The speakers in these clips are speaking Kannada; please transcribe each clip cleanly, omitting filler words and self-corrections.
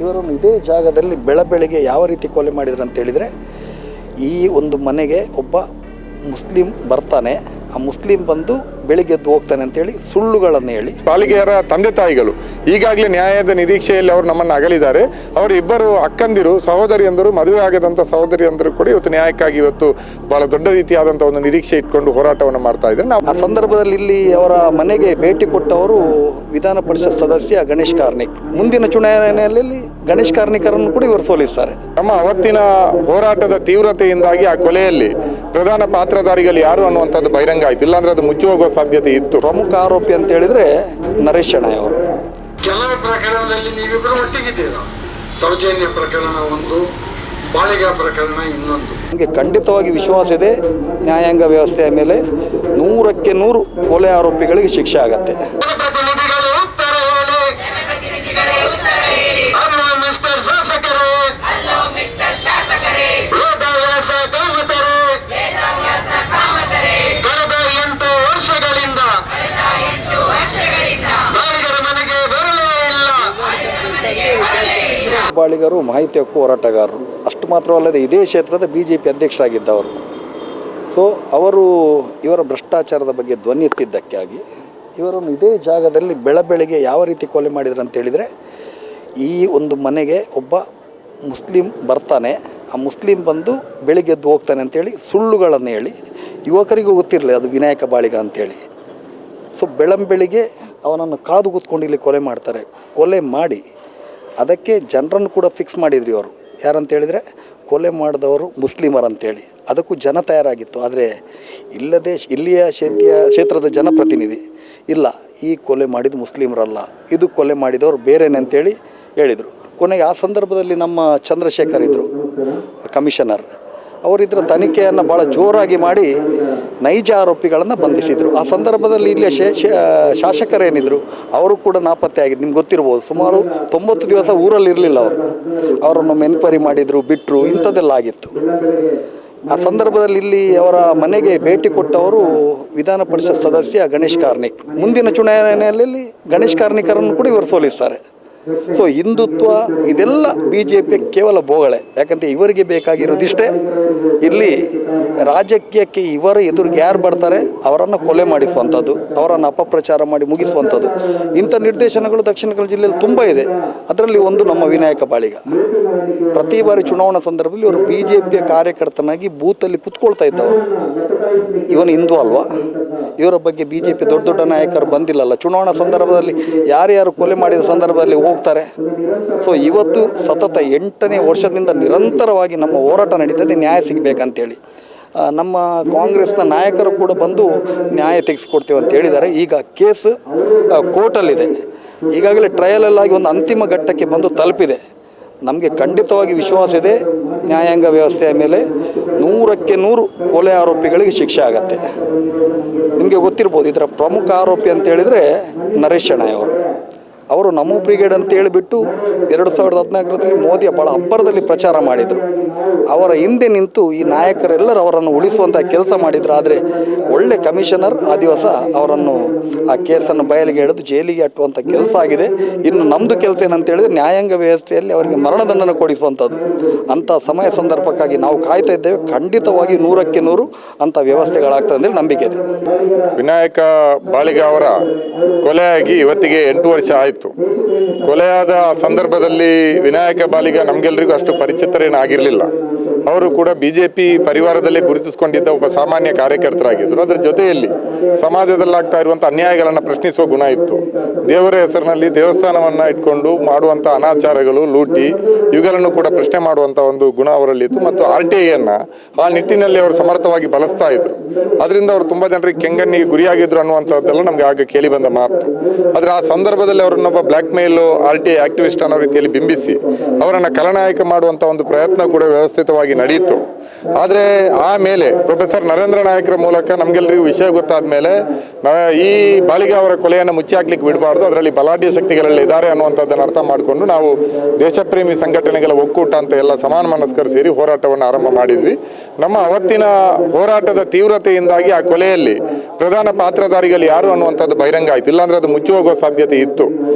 ಇವರನ್ನು ಇದೇ ಜಾಗದಲ್ಲಿ ಬೆಳಬೆಳಿಗ್ಗೆ ಯಾವ ರೀತಿ ಕೊಲೆ ಮಾಡಿದ್ರು ಅಂತ ಹೇಳಿದರೆ, ಈ ಒಂದು ಮನೆಗೆ ಒಬ್ಬ ಮುಸ್ಲಿಂ ಬರ್ತಾನೆ, ಆ ಮುಸ್ಲಿಂ ಬಂದು ಬೆಳಿಗ್ಗೆ ಎದ್ದು ಹೋಗ್ತಾನೆ ಅಂತೇಳಿ ಸುಳ್ಳುಗಳನ್ನು ಹೇಳಿ ಬಾಲಿಕೆಯರ ತಂದೆ ತಾಯಿಗಳು ಈಗಾಗಲೇ ನ್ಯಾಯದ ನಿರೀಕ್ಷೆಯಲ್ಲಿ ಅವರು ನಮ್ಮನ್ನು ಅಗಲಿದ್ದಾರೆ. ಅವರು ಇಬ್ಬರು ಅಕ್ಕಂದಿರು ಸಹೋದರಿಯಂದರು, ಮದುವೆ ಆಗದಂಥ ಸಹೋದರಿಯಂದರು ಕೂಡ ಇವತ್ತು ನ್ಯಾಯಕ್ಕಾಗಿ ಇವತ್ತು ಬಹಳ ದೊಡ್ಡ ರೀತಿಯಾದಂಥ ಒಂದು ನಿರೀಕ್ಷೆ ಇಟ್ಕೊಂಡು ಹೋರಾಟವನ್ನು ಮಾಡ್ತಾ ಇದ್ದಾರೆ. ನಾವು ಆ ಸಂದರ್ಭದಲ್ಲಿ ಇಲ್ಲಿ ಅವರ ಮನೆಗೆ ಭೇಟಿ ಕೊಟ್ಟವರು ವಿಧಾನ ಪರಿಷತ್ ಸದಸ್ಯ ಗಣೇಶ್ ಕಾರ್ಣಿಕ್. ಮುಂದಿನ ಚುನಾವಣೆಯಲ್ಲಿ ಗಣೇಶ್ ಕಾರ್ಣಿಕರನ್ನು ಕೂಡ ಇವರು ಸೋಲಿಸ್ತಾರೆ. ನಮ್ಮ ಅವತ್ತಿನ ಹೋರಾಟದ ತೀವ್ರತೆಯಿಂದಾಗಿ ಆ ಕೊಲೆಯಲ್ಲಿ ಪ್ರಧಾನ ಪಾತ್ರಧಾರಿಗಳು ಯಾರು ಅನ್ನುವಂಥದ್ದು ಬಹಿರಂಗ ಆಯಿತು. ಇಲ್ಲಾಂದ್ರೆ ಅದು ಮುಚ್ಚಿ ಹೋಗುವ ಸಾಧ್ಯತೆ ಇತ್ತು. ಪ್ರಮುಖ ಆರೋಪಿ ಅಂತ ಹೇಳಿದ್ರೆ ನರೇಶ್ ಶೆಣೈ ಅವರು. ಕೆಲವು ಪ್ರಕರಣದಲ್ಲಿ ನೀವಿಬ್ಬರು ಒಟ್ಟಿಗಿದ್ದೀರ. ಸೌಜನ್ಯ ಪ್ರಕರಣ ಒಂದು, ಬಾಳಿಗ ಪ್ರಕರಣ ಇನ್ನೊಂದು. ನಮಗೆ ಖಂಡಿತವಾಗಿ ವಿಶ್ವಾಸ ಇದೆ, ನ್ಯಾಯಾಂಗ ವ್ಯವಸ್ಥೆಯ ಮೇಲೆ 100ಕ್ಕೆ 100 ಕೊಲೆ ಆರೋಪಿಗಳಿಗೆ ಶಿಕ್ಷೆ ಆಗತ್ತೆ. ಬಾಳಿಗರು ಮಾಹಿತಿ ಹಕ್ಕು ಹೋರಾಟಗಾರರು. ಅಷ್ಟು ಮಾತ್ರವಲ್ಲದೆ ಇದೇ ಕ್ಷೇತ್ರದ BJP ಅಧ್ಯಕ್ಷರಾಗಿದ್ದವರು. ಸೊ ಅವರು ಇವರ ಭ್ರಷ್ಟಾಚಾರದ ಬಗ್ಗೆ ಧ್ವನಿ ಎತ್ತಿದ್ದಕ್ಕಾಗಿ ಇವರನ್ನು ಇದೇ ಜಾಗದಲ್ಲಿ ಬೆಳಬೆಳಿಗ್ಗೆ ಯಾವ ರೀತಿ ಕೊಲೆ ಮಾಡಿದ್ರು ಅಂತ ಹೇಳಿದರೆ, ಈ ಒಂದು ಮನೆಗೆ ಒಬ್ಬ ಮುಸ್ಲಿಂ ಬರ್ತಾನೆ, ಆ ಮುಸ್ಲಿಂ ಬಂದು ಬೆಳಿಗ್ಗೆ ಎದ್ದು ಹೋಗ್ತಾನೆ ಅಂತೇಳಿ ಸುಳ್ಳುಗಳನ್ನು ಹೇಳಿ, ಯುವಕರಿಗೂ ಗೊತ್ತಿರಲಿ ಅದು ವಿನಾಯಕ ಬಾಳಿಗ ಅಂತೇಳಿ. ಸೊ ಬೆಳಂಬೆಳಿಗ್ಗೆ ಅವನನ್ನು ಕಾದು ಕೂತ್ಕೊಂಡು ಇಲ್ಲಿ ಕೊಲೆ ಮಾಡ್ತಾರೆ. ಕೊಲೆ ಮಾಡಿ ಅದಕ್ಕೆ ಜನರನ್ನು ಕೂಡ ಫಿಕ್ಸ್ ಮಾಡಿದ್ರಿ ಅವರು. ಯಾರಂತ ಹೇಳಿದರೆ ಕೊಲೆ ಮಾಡಿದವರು ಮುಸ್ಲಿಮರು ಅಂತೇಳಿ. ಅದಕ್ಕೂ ಜನ ತಯಾರಾಗಿತ್ತು. ಆದರೆ ಇಲ್ಲಿಯ ಕ್ಷೇತ್ರದ ಜನಪ್ರತಿನಿಧಿ ಇಲ್ಲ, ಈ ಕೊಲೆ ಮಾಡಿದ್ದು ಮುಸ್ಲಿಮರಲ್ಲ, ಇದು ಕೊಲೆ ಮಾಡಿದವರು ಬೇರೆನೇ ಅಂತೇಳಿ ಹೇಳಿದರು. ಕೊನೆಗೆ ಆ ಸಂದರ್ಭದಲ್ಲಿ ನಮ್ಮ ಚಂದ್ರಶೇಖರ್ ಇದ್ದರು ಕಮಿಷನರ್, ಅವರಿದ್ರ ತನಿಖೆಯನ್ನು ಭಾಳ ಜೋರಾಗಿ ಮಾಡಿ ನೈಜ ಆರೋಪಿಗಳನ್ನು ಬಂಧಿಸಿದರು. ಆ ಸಂದರ್ಭದಲ್ಲಿ ಇಲ್ಲಿಯ ಶಾಸಕರೇನಿದ್ರು ಅವರು ಕೂಡ ನಾಪತ್ತೆ ಆಗಿದ್ದು ನಿಮ್ಗೆ ಗೊತ್ತಿರ್ಬೋದು. ಸುಮಾರು 90 ದಿವಸ ಊರಲ್ಲಿ ಇರಲಿಲ್ಲ ಅವರು. ಅವರನ್ನು ಎನ್ಕ್ವೈರಿ ಮಾಡಿದರು, ಬಿಟ್ಟರು, ಇಂಥದ್ದೆಲ್ಲ ಆಗಿತ್ತು. ಆ ಸಂದರ್ಭದಲ್ಲಿ ಇಲ್ಲಿ ಅವರ ಮನೆಗೆ ಭೇಟಿ ಕೊಟ್ಟವರು ವಿಧಾನ ಪರಿಷತ್ ಸದಸ್ಯ ಗಣೇಶ್ ಕಾರ್ಣಿಕ್. ಮುಂದಿನ ಚುನಾವಣೆಯಲ್ಲಿ ಗಣೇಶ್ ಕಾರ್ಣಿಕರನ್ನು ಕೂಡ ಇವರು ಸೋಲಿಸ್ತಾರೆ. ಸೊ ಹಿಂದುತ್ವ ಇದೆಲ್ಲ BJP ಕೇವಲ ಬೋಗಳೆ. ಯಾಕಂದರೆ ಇವರಿಗೆ ಬೇಕಾಗಿರೋದಿಷ್ಟೇ, ಇಲ್ಲಿ ರಾಜಕೀಯಕ್ಕೆ ಇವರ ಎದುರಿಗೆ ಯಾರು ಬರ್ತಾರೆ ಅವರನ್ನು ಕೊಲೆ ಮಾಡಿಸುವಂಥದ್ದು, ಅವರನ್ನು ಅಪಪ್ರಚಾರ ಮಾಡಿ ಮುಗಿಸುವಂಥದ್ದು. ಇಂಥ ನಿರ್ದೇಶನಗಳು ದಕ್ಷಿಣ ಕನ್ನಡ ಜಿಲ್ಲೆಯಲ್ಲಿ ತುಂಬ ಇದೆ. ಅದರಲ್ಲಿ ಒಂದು ನಮ್ಮ ವಿನಾಯಕ ಬಾಳಿಗ. ಪ್ರತಿ ಬಾರಿ ಚುನಾವಣಾ ಸಂದರ್ಭದಲ್ಲಿ ಇವರು BJPಯ ಕಾರ್ಯಕರ್ತನಾಗಿ ಬೂತಲ್ಲಿ ಕುತ್ಕೊಳ್ತಾ ಇದ್ದವರು. ಇವನು ಹಿಂದೂ ಅಲ್ವಾ? ಇವರ ಬಗ್ಗೆ BJP ದೊಡ್ಡ ದೊಡ್ಡ ನಾಯಕರು ಬಂದಿಲ್ಲಲ್ಲ. ಚುನಾವಣಾ ಸಂದರ್ಭದಲ್ಲಿ ಯಾರ್ಯಾರು ಕೊಲೆ ಮಾಡಿದ ಸಂದರ್ಭದಲ್ಲಿ ಹೋಗ್ತಾರೆ. ಸೊ ಇವತ್ತು ಸತತ 8ನೇ ವರ್ಷದಿಂದ ನಿರಂತರವಾಗಿ ನಮ್ಮ ಹೋರಾಟ ನಡೀತದೆ, ನ್ಯಾಯ ಸಿಗಬೇಕಂತೇಳಿ. ನಮ್ಮ ಕಾಂಗ್ರೆಸ್ನ ನಾಯಕರು ಕೂಡ ಬಂದು ನ್ಯಾಯ ತೆಗೆಸಿಕೊಡ್ತೀವಿ ಅಂತ ಹೇಳಿದ್ದಾರೆ. ಈಗ ಕೇಸ್ ಕೋರ್ಟಲ್ಲಿದೆ. ಈಗಾಗಲೇ ಟ್ರಯಲಲ್ಲಾಗಿ ಒಂದು ಅಂತಿಮ ಘಟ್ಟಕ್ಕೆ ಬಂದು ತಲುಪಿದೆ. ನಮಗೆ ಖಂಡಿತವಾಗಿ ವಿಶ್ವಾಸ ಇದೆ, ನ್ಯಾಯಾಂಗ ವ್ಯವಸ್ಥೆಯ ಮೇಲೆ 100ಕ್ಕೆ 100 ಕೊಲೆ ಆರೋಪಿಗಳಿಗೆ ಶಿಕ್ಷೆ ಆಗತ್ತೆ. ನಿಮಗೆ ಗೊತ್ತಿರ್ಬೋದು, ಇದರ ಪ್ರಮುಖ ಆರೋಪಿ ಅಂತ ಹೇಳಿದರೆ ನರೇಶ್ ಶೆಣೈ ಅವರು ನಮೋ ಬ್ರಿಗೇಡ್ ಅಂತ ಹೇಳಿಬಿಟ್ಟು 2014ರಲ್ಲಿ ಮೋದಿಯ ಭಾಳ ಅಬ್ಬರದಲ್ಲಿ ಪ್ರಚಾರ ಮಾಡಿದರು. ಅವರ ಹಿಂದೆ ನಿಂತು ಈ ನಾಯಕರೆಲ್ಲರೂ ಅವರನ್ನು ಉಳಿಸುವಂಥ ಕೆಲಸ ಮಾಡಿದರು. ಆದರೆ ಒಳ್ಳೆ ಕಮಿಷನರ್ ಆ ದಿವಸ ಅವರನ್ನು ಆ ಕೇಸನ್ನು ಬಯಲಿಗೆ ಎಳೆದು ಜೈಲಿಗೆ ಅಟ್ಟುವಂಥ ಕೆಲಸ ಆಗಿದೆ. ಇನ್ನು ನಮ್ಮದು ಕೆಲಸ ಏನಂತ ಹೇಳಿದರೆ ನ್ಯಾಯಾಂಗ ವ್ಯವಸ್ಥೆಯಲ್ಲಿ ಅವರಿಗೆ ಮರಣದಂಡನೆ ಕೊಡಿಸುವಂಥದ್ದು. ಅಂಥ ಸಮಯ ಸಂದರ್ಭಕ್ಕಾಗಿ ನಾವು ಕಾಯ್ತಾ ಇದ್ದೇವೆ. ಖಂಡಿತವಾಗಿ 100ಕ್ಕೆ 100 ಅಂಥ ವ್ಯವಸ್ಥೆಗಳಾಗ್ತದೆ ಅಂದರೆ ನಂಬಿಕೆ ಇದೆ. ವಿನಾಯಕ ಬಾಳಿಗ ಅವರ ಕೊಲೆಯಾಗಿ ಇವತ್ತಿಗೆ 8 ವರ್ಷ ಆಯಿತು. ಕೊಲೆಯಾದ ಸಂದರ್ಭದಲ್ಲಿ ವಿನಾಯಕ ಬಾಳಿಗ ನಮಗೆಲ್ಲರಿಗೂ ಅಷ್ಟು ಪರಿಚಿತರೇನಾಗಿರಲಿಲ್ಲ. ಅವರು ಕೂಡ BJP ಪರಿವಾರದಲ್ಲೇ ಗುರುತಿಸಿಕೊಂಡಿದ್ದ ಒಬ್ಬ ಸಾಮಾನ್ಯ ಕಾರ್ಯಕರ್ತರಾಗಿದ್ದರು. ಅದರ ಜೊತೆಯಲ್ಲಿ ಸಮಾಜದಲ್ಲಾಗ್ತಾ ಇರುವಂಥ ಅನ್ಯಾಯಗಳನ್ನು ಪ್ರಶ್ನಿಸುವ ಗುಣ ಇತ್ತು. ದೇವರ ಹೆಸರಿನಲ್ಲಿ ದೇವಸ್ಥಾನವನ್ನು ಇಟ್ಕೊಂಡು ಮಾಡುವಂಥ ಅನಾಚಾರಗಳು, ಲೂಟಿ, ಇವುಗಳನ್ನು ಕೂಡ ಪ್ರಶ್ನೆ ಮಾಡುವಂಥ ಒಂದು ಗುಣ ಅವರಲ್ಲಿತ್ತು. ಮತ್ತು RTIಯನ್ನು ಆ ನಿಟ್ಟಿನಲ್ಲಿ ಅವರು ಸಮರ್ಥವಾಗಿ ಬಳಸ್ತಾ ಇದ್ರು. ಅದರಿಂದ ಅವರು ತುಂಬ ಜನರಿಗೆ ಕೆಂಗಣ್ಣಿಗೆ ಗುರಿಯಾಗಿದ್ರು ಅನ್ನುವಂಥದ್ದೆಲ್ಲ ನಮಗೆ ಆಗ ಕೇಳಿ ಬಂದ ಮಾತು. ಆದರೆ ಆ ಸಂದರ್ಭದಲ್ಲಿ ಅವರನ್ನೊಬ್ಬ ಬ್ಲ್ಯಾಕ್ ಮೇಲು RTI ಆಕ್ಟಿವಿಸ್ಟ್ ಅನ್ನೋ ರೀತಿಯಲ್ಲಿ ಬಿಂಬಿಸಿ ಅವರನ್ನು ಖಳನಾಯಕ ಮಾಡುವಂಥ ಒಂದು ಪ್ರಯತ್ನ ಕೂಡ ವ್ಯವಸ್ಥಿತವಾಗಿ ಯಥಾಸ್ಥಿತಿಯಾಗಿ ನಡೆಯಿತು. ಆದರೆ ಆಮೇಲೆ ಪ್ರೊಫೆಸರ್ ನರೇಂದ್ರ ನಾಯಕರ ಮೂಲಕ ನಮಗೆಲ್ಲರಿಗೂ ವಿಷಯ ಗೊತ್ತಾದ ಮೇಲೆ ಈ ಬಾಳಿಗ ಅವರ ಕೊಲೆಯನ್ನು ಮುಚ್ಚಿ ಹಾಕ್ಲಿಕ್ಕೆ ಬಿಡಬಾರ್ದು, ಅದರಲ್ಲಿ ಬಲಾಢ್ಯ ಶಕ್ತಿಗಳೆಲ್ಲ ಇದ್ದಾರೆ ಅನ್ನುವಂಥದ್ದನ್ನು ಅರ್ಥ ಮಾಡಿಕೊಂಡು ನಾವು ದೇಶಪ್ರೇಮಿ ಸಂಘಟನೆಗಳ ಒಕ್ಕೂಟ ಅಂತ ಎಲ್ಲ ಸಮಾನ ಮನಸ್ಕರು ಸೇರಿ ಹೋರಾಟವನ್ನು ಆರಂಭ ಮಾಡಿದ್ವಿ. ನಮ್ಮ ಅವತ್ತಿನ ಹೋರಾಟದ ತೀವ್ರತೆಯಿಂದಾಗಿ ಆ ಕೊಲೆಯಲ್ಲಿ ಪ್ರಧಾನ ಪಾತ್ರಧಾರಿಗಳು ಯಾರು ಅನ್ನುವಂಥದ್ದು ಬಹಿರಂಗ ಆಯಿತು. ಇಲ್ಲಾಂದರೆ ಅದು ಮುಚ್ಚಿ ಹೋಗುವ ಸಾಧ್ಯತೆ ಇತ್ತು.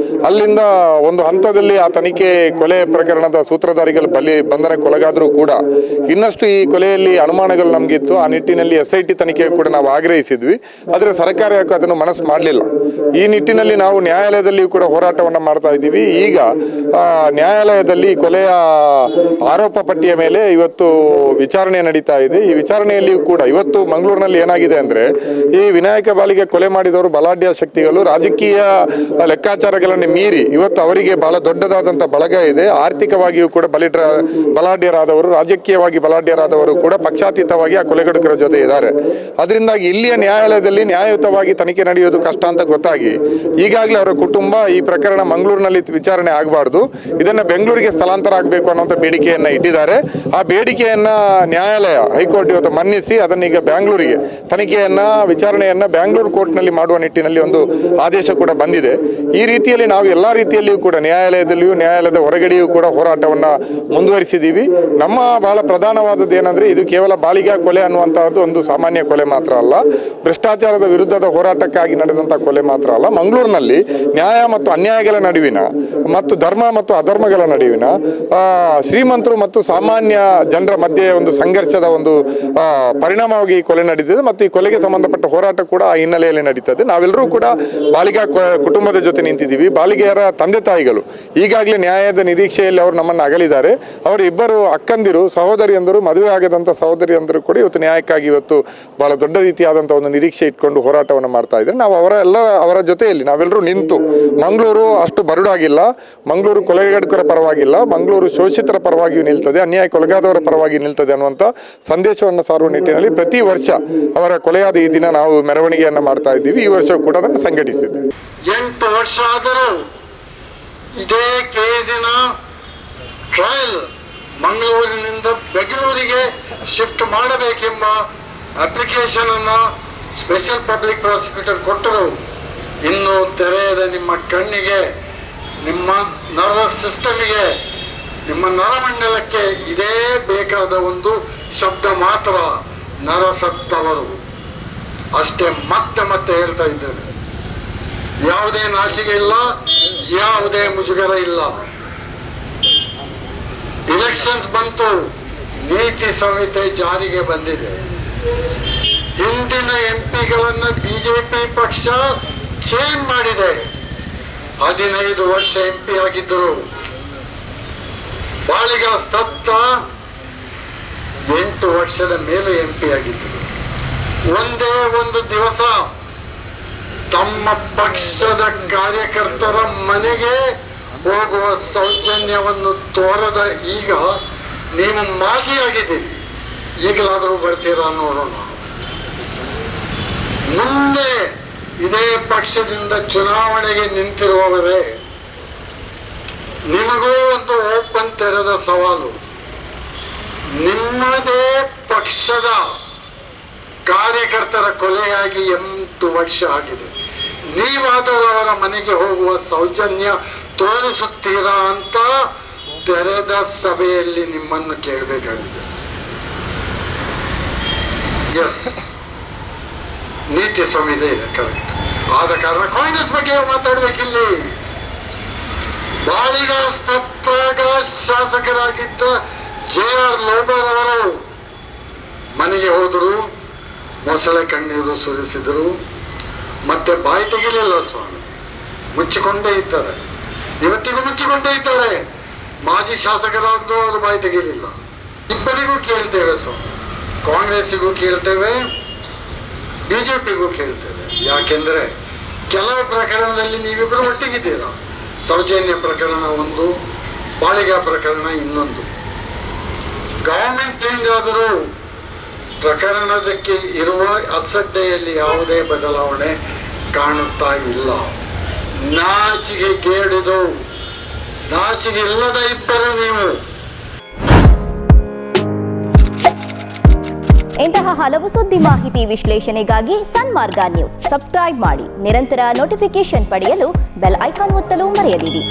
ಅಲ್ಲಿಂದ ಒಂದು ಹಂತದಲ್ಲಿ ಆ ತನಿಖೆ ಕೊಲೆ ಪ್ರಕರಣದ ಸೂತ್ರಧಾರಿಗಳು ಬಂಧನಕ್ಕೊಳಗಾದರೂ ಕೂಡ ಇನ್ನಷ್ಟು ಈ ಕೊಲೆಯಲ್ಲಿ ಅನುಮಾನಗಳು ನಮಗಿತ್ತು. ಆ ನಿಟ್ಟಿನಲ್ಲಿ SIT ತನಿಖೆ ಕೂಡ ನಾವು ಆಗ್ರಹಿಸಿದ್ವಿ. ಆದರೆ ಸರ್ಕಾರ ಯಾಕೆ ಅದನ್ನು ಮನಸ್ಸು ಮಾಡಲಿಲ್ಲ. ಈ ನಿಟ್ಟಿನಲ್ಲಿ ನಾವು ನ್ಯಾಯಾಲಯದಲ್ಲಿ ಕೂಡ ಹೋರಾಟವನ್ನು ಮಾಡ್ತಾ ಇದ್ದೀವಿ. ಈಗ ನ್ಯಾಯಾಲಯದಲ್ಲಿ ಕೊಲೆಯ ಆರೋಪ ಪಟ್ಟಿಯ ಮೇಲೆ ಇವತ್ತು ವಿಚಾರಣೆ ನಡೀತಾ ಇದೆ. ಈ ವಿಚಾರಣೆಯಲ್ಲಿಯೂ ಕೂಡ ಇವತ್ತು ಮಂಗಳೂರಿನಲ್ಲಿ ಏನಾಗಿದೆ ಅಂದರೆ, ಈ ವಿನಾಯಕ ಬಾಳಿಗೆ ಕೊಲೆ ಮಾಡಿದವರು ಬಲಾಢ್ಯ ಶಕ್ತಿಗಳು ರಾಜಕೀಯ ಲೆಕ್ಕಾಚಾರಗಳನ್ನು ಮೀರಿ ಇವತ್ತು ಅವರಿಗೆ ಬಹಳ ದೊಡ್ಡದಾದಂಥ ಬಳಗ ಇದೆ. ಆರ್ಥಿಕವಾಗಿಯೂ ಕೂಡ ಬಲಾಢ್ಯರಾದವರು, ರಾಜಕೀಯವಾಗಿ ಬಲಾಢ್ಯರಾದವರು ಕೂಡ ಪಕ್ಷಾತೀತವಾಗಿ ಆ ಕೊಲೆಗಡುಕರ ಜೊತೆ ಇದ್ದಾರೆ. ಅದರಿಂದಾಗಿ ಇಲ್ಲಿಯ ನ್ಯಾಯಾಲಯದಲ್ಲಿ ನ್ಯಾಯಯುತವಾಗಿ ತನಿಖೆ ನಡೆಯೋದು ಕಷ್ಟ ಅಂತ ಗೊತ್ತಾಗಿ ಈಗಾಗಲೇ ಅವರ ಕುಟುಂಬ ಈ ಪ್ರಕರಣ ಮಂಗಳೂರಿನಲ್ಲಿ ವಿಚಾರಣೆ ಆಗಬಾರ್ದು, ಇದನ್ನು ಬೆಂಗಳೂರಿಗೆ ಸ್ಥಳಾಂತರ ಆಗಬೇಕು ಅನ್ನೋಂಥ ಬೇಡಿಕೆಯನ್ನು ಇಟ್ಟಿದ್ದಾರೆ. ಆ ಬೇಡಿಕೆಯನ್ನು ನ್ಯಾಯಾಲಯ ಹೈಕೋರ್ಟ್ ಇವತ್ತು ಮನ್ನಿಸಿ ಅದನ್ನೀಗ ಬೆಂಗಳೂರಿಗೆ ವಿಚಾರಣೆಯನ್ನು ಬೆಂಗಳೂರು ಕೋರ್ಟ್ನಲ್ಲಿ ಮಾಡುವ ನಿಟ್ಟಿನಲ್ಲಿ ಒಂದು ಆದೇಶ ಕೂಡ ಬಂದಿದೆ. ಈ ರೀತಿಯಲ್ಲಿ ನಾವು ಎಲ್ಲ ರೀತಿಯಲ್ಲಿಯೂ ಕೂಡ ನ್ಯಾಯಾಲಯದಲ್ಲಿಯೂ ನ್ಯಾಯಾಲಯದ ಹೊರಗಡೆಯೂ ಕೂಡ ಹೋರಾಟವನ್ನು ಮುಂದುವರಿಸಿದ್ದೀವಿ. ನಮ್ಮ ಬಹಳ ಪ್ರಧಾನವಾದದ್ದು ಏನಂದರೆ, ಇದು ಕೇವಲ ಬಾಳಿಗ ಕೊಲೆ ಅನ್ನುವಂಥದ್ದು ಒಂದು ಸಾಮಾನ್ಯ ಕೊಲೆ ಮಾತ್ರ ಅಲ್ಲ, ಭ್ರಷ್ಟಾಚಾರದ ವಿರುದ್ಧದ ಹೋರಾಟಕ್ಕಾಗಿ ನಡೆದಂಥ ಕೊಲೆ ಮಾತ್ರ ಅಲ್ಲ. ಮಂಗಳೂರಿನಲ್ಲಿ ನ್ಯಾಯ ಮತ್ತು ಅನ್ಯಾಯಗಳ ನಡುವಿನ ಮತ್ತು ಧರ್ಮ ಮತ್ತು ಅಧರ್ಮಗಳ ನಡುವಿನ ಶ್ರೀಮಂತರು ಮತ್ತು ಸಾಮಾನ್ಯ ಜನರ ಮಧ್ಯೆ ಒಂದು ಸಂಘರ್ಷದ ಒಂದು ಪರಿಣಾಮವಾಗಿ ಈ ಕೊಲೆ ನಡೆದಿದೆ ಮತ್ತು ಈ ಕೊಲೆಗೆ ಸಂಬಂಧಪಟ್ಟ ಹೋರಾಟ ಕೂಡ ಆ ಹಿನ್ನೆಲೆಯಲ್ಲಿ ನಡೀತದೆ. ನಾವೆಲ್ಲರೂ ಕೂಡ ಬಾಳಿಗ ಕುಟುಂಬದ ಜೊತೆ ನಿಂತಿದ್ದೀವಿ. ಬಾಳಿಗೆಯರ ತಂದೆ ತಾಯಿಗಳು ಈಗಾಗಲೇ ನ್ಯಾಯದ ನಿರೀಕ್ಷೆಯಲ್ಲಿ ಅವರು ನಮ್ಮನ್ನು ಅಗಲಿದ್ದಾರೆ. ಅವರು ಇಬ್ಬರು ಅಕ್ಕಂದಿರು, ಸಹೋದರಿಯಂದರು, ಮದುವೆ ಆಗದಂಥ ಸಹೋದರಿಯಂದರು ಕೂಡ ಇವತ್ತು ನ್ಯಾಯಕ್ಕಾಗಿ ಇವತ್ತು ಬಹಳ ದೊಡ್ಡ ರೀತಿಯಾದಂಥ ಒಂದು ನಿರೀಕ್ಷೆ ಇಟ್ಕೊಂಡು ಹೋರಾಟವನ್ನು ಮಾಡ್ತಾ ಇದ್ದಾರೆ. ನಾವು ಅವರ ಜೊತೆಯಲ್ಲಿ ನಾವೆಲ್ಲರೂ ನಿಂತು, ಮಂಗಳೂರು ಅಷ್ಟು ಬರುಡಾಗಿಲ್ಲ, ಮಂಗಳೂರು ಕೊಲೆಗಡುಕರ ಪರವಾಗಿಲ್ಲ, ಮಂಗಳೂರು ಶೋಷಿತರ ಪರವಾಗಿಯೂ ನಿಲ್ತದೆ, ಅನ್ಯಾಯಕ್ಕೊಳಗಾದವರ ಪರವಾಗಿ ನಿಲ್ತದೆ ಅನ್ನುವಂಥ ಸಂದೇಶವನ್ನು ಸಾರುವ ನಿಟ್ಟಿನಲ್ಲಿ ಪ್ರತಿ ವರ್ಷ ಅವರ ಕೊಲೆಯಾದ ಈ ದಿನ ನಾವು ಮೆರವಣಿಗೆಯನ್ನು ಮಾಡ್ತಾ ಇದ್ದೀವಿ. ಈ ವರ್ಷ ಕೂಡ ಅದನ್ನು ಸಂಘಟಿಸಿದ್ದೀವಿ. 8 ವರ್ಷ ಆದರೂ ಇದೇ ಕೇಸಿನ ಟ್ರಯಲ್ ಮಂಗಳೂರಿನಿಂದ ಬೆಂಗಳೂರಿಗೆ ಶಿಫ್ಟ್ ಮಾಡಬೇಕೆಂಬ ಅಪ್ಲಿಕೇಶನ್ ಅನ್ನು ಸ್ಪೆಷಲ್ ಪಬ್ಲಿಕ್ ಪ್ರಾಸಿಕ್ಯೂಟರ್ ಕೊಟ್ಟರು. ಇನ್ನು ತೆರೆಯದ ನಿಮ್ಮ ಕಣ್ಣಿಗೆ, ನಿಮ್ಮ ನರ್ವಸ್ ಸಿಸ್ಟಮಿಗೆ, ನಿಮ್ಮ ನರಮಂಡಲಕ್ಕೆ ಇದೇ ಬೇಕಾದ ಒಂದು ಶಬ್ದ ಮಾತ್ರ, ನರಸತ್ತವರು ಅಷ್ಟೇ. ಮತ್ತೆ ಮತ್ತೆ ಹೇಳ್ತಾ ಇದ್ದೇನೆ, ಯಾವುದೇ ನಾಚಿಕೆ ಇಲ್ಲ, ಯಾವುದೇ ಮುಜುಗರ ಇಲ್ಲ. ಎಲೆಕ್ಷನ್ಸ್ ಬಂತು, ನೀತಿ ಸಂಹಿತೆ ಜಾರಿಗೆ ಬಂದಿದೆ. ಹಿಂದಿನ MP-ಗಳನ್ನು BJP ಪಕ್ಷ ಚೇಂಜ್ ಮಾಡಿದೆ. 15 ವರ್ಷ MP ಆಗಿದ್ದರು. ಬಾಳಿಗ ಸತ್ತ 8 ವರ್ಷದ ಮೇಲೆ MP ಆಗಿದ್ದರು. ಒಂದೇ ಒಂದು ದಿವಸ ತಮ್ಮ ಪಕ್ಷದ ಕಾರ್ಯಕರ್ತರ ಮನೆಗೆ ಹೋಗುವ ಸೌಜನ್ಯವನ್ನು ತೋರದ ಈಗ ನೀವು ಮಾಜಿಯಾಗಿದ್ದೀರಿ. ಈಗಲಾದರೂ ಬರ್ತೀರಾ ನೋಡೋಣ. ಮುಂದೆ ಇದೇ ಪಕ್ಷದಿಂದ ಚುನಾವಣೆಗೆ ನಿಂತಿರುವವರೇ, ನಿಮಗೂ ಒಂದು ಓಪನ್ ತೆರೆದ ಸವಾಲು. ನಿಮ್ಮದೇ ಪಕ್ಷದ ಕಾರ್ಯಕರ್ತರ ಕೊಲೆಯಾಗಿ 8 ವರ್ಷ ಆಗಿದೆ. ನೀವಾದರೂ ಅವರ ಮನೆಗೆ ಹೋಗುವ ಸೌಜನ್ಯ ತೋರಿಸುತ್ತೀರಾ ಅಂತ ತೆರೆದ ಸಭೆಯಲ್ಲಿ ನಿಮ್ಮನ್ನು ಕೇಳಬೇಕಾಗಿದೆ. ಎಸ್, ನೀತಿ ಸಂಹಿತೆ ಇದೆ, ಕರೆಕ್ಟ್. ಆದ ಕಾರಣ ಕಾಂಗ್ರೆಸ್ ಬಗ್ಗೆ ಮಾತಾಡ್ಬೇಕಿಲ್ಲಿ. ಬಾಳಿಗ ಸತ್ತಾಗ ಶಾಸಕರಾಗಿದ್ದ JR ಲೋಬರ್ ಅವರು ಮನೆಗೆ ಹೋದರು, ಮೊಸಳೆ ಕಣ್ಣೀರು ಸುರಿಸಿದರು, ಮತ್ತೆ ಬಾಯಿ ತೆಗಿಲಿಲ್ಲ ಸ್ವಾಮಿ, ಮುಚ್ಚಿಕೊಂಡೇ ಇದ್ದಾರೆ. ಇವತ್ತಿಗೂ ಮುಚ್ಚಿಕೊಂಡೇ ಇದ್ದಾರೆ. ಮಾಜಿ ಶಾಸಕರಾದ್ರು ಅವರು ಬಾಯಿ ತೆಗಿಲಿಲ್ಲ. ಇಬ್ಬರಿಗೂ ಕೇಳ್ತೇವೆ ಸ್ವಾಮಿ, ಕಾಂಗ್ರೆಸ್ಸಿಗೂ ಕೇಳ್ತೇವೆ, BJPಗೂ ಕೇಳ್ತೇವೆ. ಯಾಕೆಂದ್ರೆ ಕೆಲವು ಪ್ರಕರಣದಲ್ಲಿ ನೀವಿಬ್ಬರು ಒಟ್ಟಿಗಿದ್ದೀರಾ. ಸೌಜನ್ಯ ಪ್ರಕರಣ ಒಂದು, ಬಾಳಿಗ ಪ್ರಕರಣ ಇನ್ನೊಂದು. ಗವರ್ಮೆಂಟ್ ಚೇಂಜ್ ಆದರೂ ಪ್ರಕರಣದಕ್ಕೆ ಇರುವ ಅಸಡ್ಡೆಯಲ್ಲಿ ಯಾವುದೇ ಬದಲಾವಣೆ ಕಾಣುತ್ತಾ ಇಲ್ಲ. ನಾಚಿಗೆ ಗೇಡಿದು, ನಾಚಿಗೆ ಇಲ್ಲದ ಇಬ್ಬರು ನೀವು. ಇಂತಹ ಹಲವು ಸುದ್ದಿ ಮಾಹಿತಿ ವಿಶ್ಲೇಷಣೆಗಾಗಿ ಸನ್ಮಾರ್ಗ ನ್ಯೂಸ್ ಸಬ್ಸ್ಕ್ರೈಬ್ ಮಾಡಿ. ನಿರಂತರ ನೋಟಿಫಿಕೇಶನ್ ಪಡೆಯಲು ಬೆಲ್ ಐಕಾನ್ ಒತ್ತಲು ಮರೆಯದಿರಿ.